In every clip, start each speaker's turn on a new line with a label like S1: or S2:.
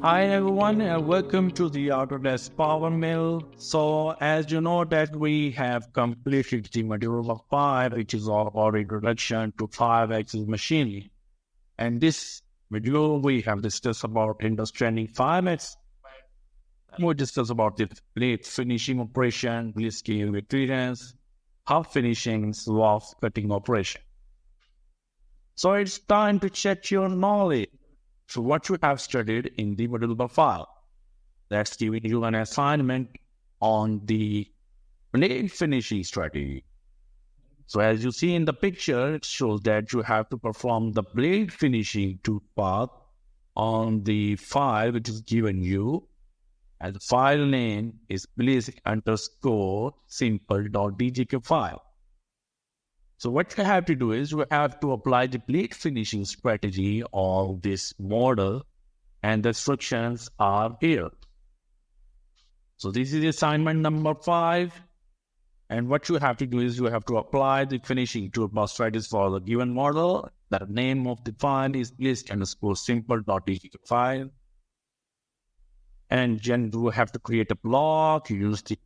S1: Hi everyone and welcome to the Autodesk PowerMill. So as you know that we have completed the module number 5, which is all about introduction to 5-axis machining. And this module we have discussed about understanding 5-axis. We discuss about the blade finishing operation, Blisk clearance, half finishing, swath cutting operation. So it's time to check your knowledge. So what you have studied in the module number 5, that's giving you an assignment on the blade finishing strategy. So as you see in the picture, it shows that you have to perform the blade finishing toolpath on the file which is given you, and the file name is blisk_simple.dgk file. So what you have to do is you have to apply the blade finishing strategy of this model, and the instructions are here. So this is assignment number 5. And what you have to do is you have to apply the finishing toolpath strategies for the given model. The name of the file is blisk_simple.dgk file. And then you have to create a block. You use the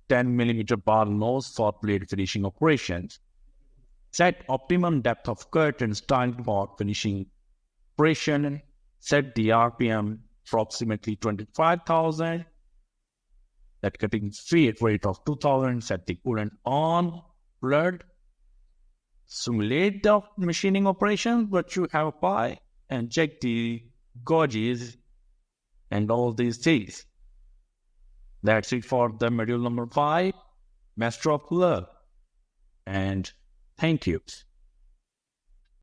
S1: 10mm bar nose for blade finishing operations. Set optimum depth of cut and style for finishing operation. Set the RPM approximately 25,000. That cutting speed rate of 2,000. Set the coolant on flood. Simulate the machining operation what you have applied and check the gauges and all these things. That's it for the module number 5. Master of Love. And thank you.